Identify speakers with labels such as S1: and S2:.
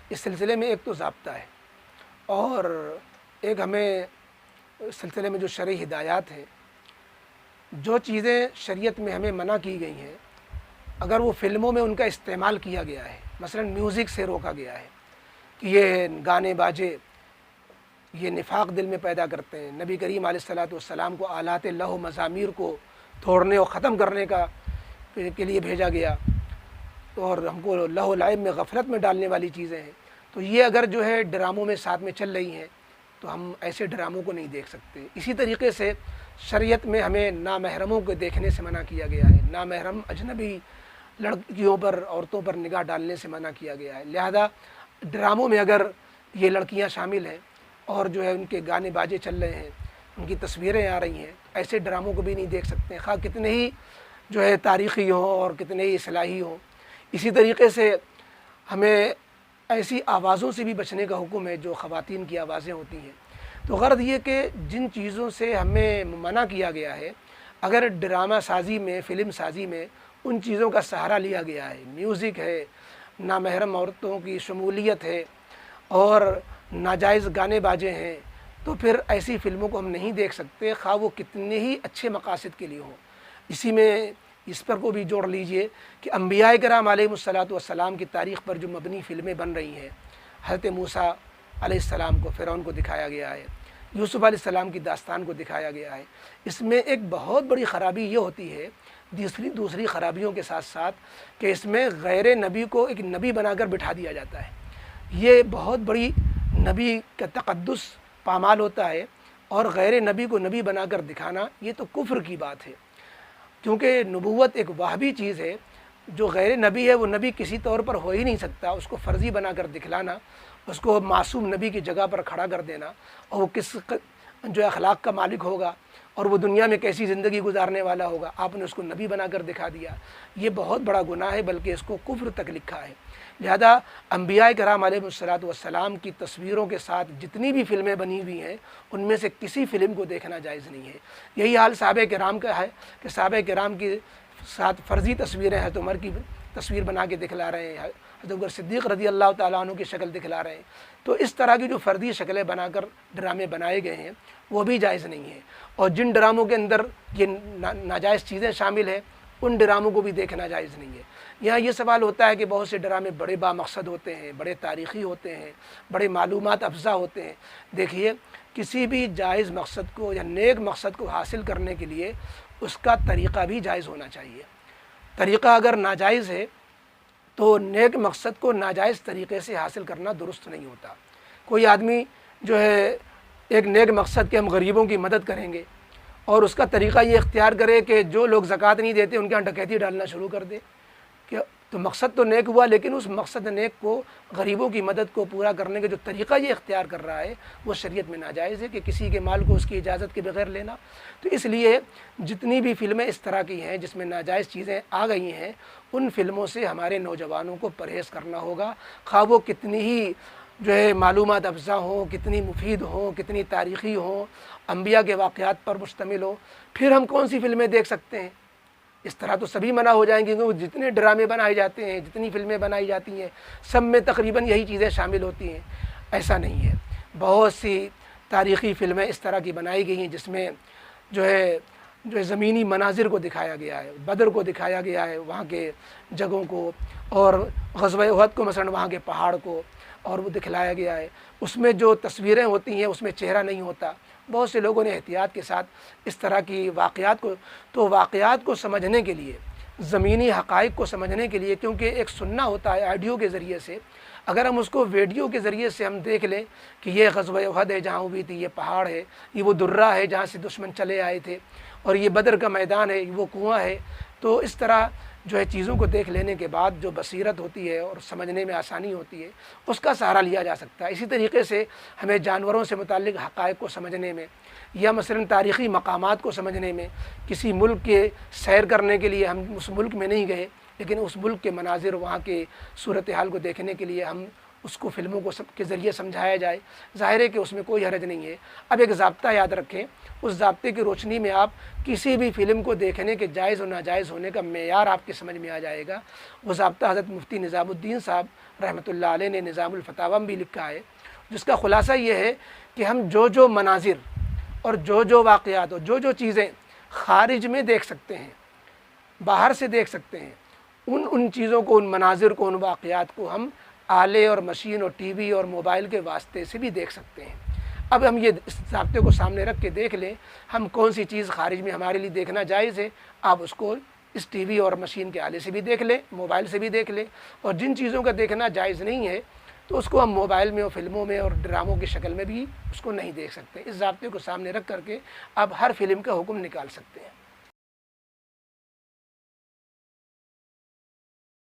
S1: اس سلسلے میں ایک تو ضابطہ ہے، اور ایک ہمیں اس سلسلے میں جو شرعی ہدایات ہیں، جو چیزیں شریعت میں ہمیں منع کی گئی ہیں اگر وہ فلموں میں ان کا استعمال کیا گیا ہے، مثلا میوزک سے روکا گیا ہے کہ یہ گانے باجے یہ نفاق دل میں پیدا کرتے ہیں، نبی کریم علیہ الصلاۃ والسلام کو آلات لہو مزامیر کو توڑنے اور ختم کرنے کے لیے بھیجا گیا، اور ہم کو لہو لعب میں غفلت میں ڈالنے والی چیزیں ہیں، تو یہ اگر جو ہے ڈراموں میں ساتھ میں چل رہی ہیں تو ہم ایسے ڈراموں کو نہیں دیکھ سکتے۔ اسی طریقے سے شریعت میں ہمیں نامحرموں کو دیکھنے سے منع کیا گیا ہے، نامحرم اجنبی لڑکیوں پر عورتوں پر نگاہ ڈالنے سے منع کیا گیا ہے، لہذا ڈراموں میں اگر یہ لڑکیاں شامل ہیں اور جو ہے ان کے گانے باجے چل رہے ہیں، ان کی تصویریں آ رہی ہیں، ایسے ڈراموں کو بھی نہیں دیکھ سکتے، خواہ کتنے ہی جو ہے تاریخی ہوں اور کتنے ہی اصلاحی ہوں۔ اسی طریقے سے ہمیں ایسی آوازوں سے بھی بچنے کا حکم ہے جو خواتین کی آوازیں ہوتی ہیں۔ تو غرض یہ کہ جن چیزوں سے ہمیں منع کیا گیا ہے، اگر ڈرامہ سازی میں فلم سازی میں ان چیزوں کا سہارا لیا گیا ہے، میوزک ہے، نامحرم عورتوں کی شمولیت ہے اور ناجائز گانے باجے ہیں، تو پھر ایسی فلموں کو ہم نہیں دیکھ سکتے، خواہ وہ کتنے ہی اچھے مقاصد کے لیے ہوں۔ اسی میں اس پر کو بھی جوڑ لیجئے کہ انبیاء کرام علیہ الصلاۃ والسلام کی تاریخ پر جو مبنی فلمیں بن رہی ہیں، حضرت موسیٰ علیہ السلام کو فرعون کو دکھایا گیا ہے، یوسف علیہ السلام کی داستان کو دکھایا گیا ہے، اس میں ایک بہت بڑی خرابی یہ ہوتی ہے دوسری خرابیوں کے ساتھ ساتھ کہ اس میں غیر نبی کو ایک نبی بنا کر بٹھا دیا جاتا ہے۔ یہ بہت بڑی نبی کا تقدس پامال ہوتا ہے، اور غیر نبی کو نبی بنا کر دکھانا یہ تو کفر کی بات ہے، کیونکہ نبوت ایک واہبی چیز ہے، جو غیر نبی ہے وہ نبی کسی طور پر ہو ہی نہیں سکتا، اس کو فرضی بنا کر دکھلانا، اس کو معصوم نبی کی جگہ پر کھڑا کر دینا، اور وہ کس جو اخلاق کا مالک ہوگا اور وہ دنیا میں کیسی زندگی گزارنے والا ہوگا، آپ نے اس کو نبی بنا کر دکھا دیا، یہ بہت بڑا گناہ ہے، بلکہ اس کو کفر تک لکھا ہے۔ لہذا انبیاء کرام علیہ الصلاۃ والسلام کی تصویروں کے ساتھ جتنی بھی فلمیں بنی ہوئی ہیں ان میں سے کسی فلم کو دیکھنا جائز نہیں ہے۔ یہی حال صحابہ کرام کا ہے کہ صحابہ کرام کے ساتھ فرضی تصویریں حضرت عمر کی تصویر بنا کے دکھلا رہے ہیں، حضرت عمر صدیق رضی اللہ تعالیٰ عنہ کی شکل دکھلا رہے ہیں، تو اس طرح کی جو فردی شکلیں بنا کر ڈرامے بنائے گئے ہیں وہ بھی جائز نہیں ہے، اور جن ڈراموں کے اندر یہ ناجائز چیزیں شامل ہیں ان ڈراموں کو بھی دیکھنا جائز نہیں ہے۔ یہاں یہ سوال ہوتا ہے کہ بہت سے ڈرامے بڑے بامقصد ہوتے ہیں، بڑے تاریخی ہوتے ہیں، بڑے معلومات افزا ہوتے ہیں۔ دیکھیے، کسی بھی جائز مقصد کو یا نیک مقصد کو حاصل کرنے کے لیے اس کا طریقہ بھی جائز ہونا چاہیے۔ طریقہ اگر ناجائز ہے تو نیک مقصد کو ناجائز طریقے سے حاصل کرنا درست نہیں ہوتا۔ کوئی آدمی جو ہے ایک نیک مقصد کے ہم غریبوں کی مدد کریں گے اور اس کا طریقہ یہ اختیار کرے کہ جو لوگ زکوٰۃ نہیں دیتے ان کے یہاں ڈکیتی ڈالنا شروع کر دے، کہ تو مقصد تو نیک ہوا، لیکن اس مقصد نیک کو غریبوں کی مدد کو پورا کرنے کا جو طریقہ یہ اختیار کر رہا ہے وہ شریعت میں ناجائز ہے، کہ کسی کے مال کو اس کی اجازت کے بغیر لینا۔ تو اس لیے جتنی بھی فلمیں اس طرح کی ہیں جس میں ناجائز چیزیں آ گئی ہیں، ان فلموں سے ہمارے نوجوانوں کو پرہیز کرنا ہوگا، خواہ وہ کتنی ہی جو ہے معلومات افزا ہوں، کتنی مفید ہوں، کتنی تاریخی ہوں، انبیاء کے واقعات پر مشتمل ہوں۔ پھر ہم کون سی فلمیں دیکھ سکتے ہیں؟ اس طرح تو سبھی منع ہو جائیں گے، کیونکہ جتنے ڈرامے بنائے جاتے ہیں، جتنی فلمیں بنائی جاتی ہیں، سب میں تقریباً یہی چیزیں شامل ہوتی ہیں۔ ایسا نہیں ہے، بہت سی تاریخی فلمیں اس طرح کی بنائی گئی ہیں جس میں جو ہے زمینی مناظر کو دکھایا گیا ہے، بدر کو دکھایا گیا ہے، وہاں کے جگہوں کو، اور غزوہ احد کو مثلا وہاں کے پہاڑ کو، اور وہ دکھلایا گیا ہے۔ اس میں جو تصویریں ہوتی ہیں اس میں چہرہ نہیں ہوتا۔ بہت سے لوگوں نے احتیاط کے ساتھ اس طرح کی واقعات کو سمجھنے کے لیے، زمینی حقائق کو سمجھنے کے لیے، کیونکہ ایک سننا ہوتا ہے آڈیو کے ذریعے سے، اگر ہم اس کو ویڈیو کے ذریعے سے ہم دیکھ لیں کہ یہ غزوہ احد ہے جہاں ہوئی تھی، یہ پہاڑ ہے، یہ وہ درہ ہے جہاں سے دشمن چلے آئے تھے، اور یہ بدر کا میدان ہے، وہ کنواں ہے، تو اس طرح جو ہے چیزوں کو دیکھ لینے کے بعد جو بصیرت ہوتی ہے اور سمجھنے میں آسانی ہوتی ہے، اس کا سہارا لیا جا سکتا ہے۔ اسی طریقے سے ہمیں جانوروں سے متعلق حقائق کو سمجھنے میں، یا مثلا تاریخی مقامات کو سمجھنے میں، کسی ملک کے سیر کرنے کے لیے ہم اس ملک میں نہیں گئے، لیکن اس ملک کے مناظر، وہاں کے صورتحال کو دیکھنے کے لیے ہم اس کو فلموں کو کے ذریعے سمجھایا جائے، ظاہر ہے کہ اس میں کوئی حرج نہیں ہے۔ اب ایک ضابطہ یاد رکھیں، اس ضابطے کی روشنی میں آپ کسی بھی فلم کو دیکھنے کے جائز و ناجائز ہونے کا معیار آپ کے سمجھ میں آ جائے گا۔ وہ ضابطہ حضرت مفتی نظام الدین صاحب رحمۃ اللہ علیہ نے نظام الفتاوی میں بھی لکھا ہے، جس کا خلاصہ یہ ہے کہ ہم جو مناظر اور جو واقعات اور جو چیزیں خارج میں دیکھ سکتے ہیں، باہر سے دیکھ سکتے ہیں، ان چیزوں کو، ان مناظر کو، ان واقعات کو ہم آلے اور مشین اور ٹی وی اور موبائل کے واسطے سے بھی دیکھ سکتے ہیں۔ اب ہم یہ اس ضابطے کو سامنے رکھ کے دیکھ لیں، ہم کون سی چیز خارج میں ہمارے لیے دیکھنا جائز ہے، آپ اس کو اس ٹی وی اور مشین کے آلے سے بھی دیکھ لیں، موبائل سے بھی دیکھ لیں، اور جن چیزوں کا دیکھنا جائز نہیں ہے تو اس کو ہم موبائل میں اور فلموں میں اور ڈراموں کی شکل میں بھی اس کو نہیں دیکھ سکتے۔ اس ضابطے کو سامنے رکھ کر کے آپ ہر فلم کا حکم نکال سکتے ہیں۔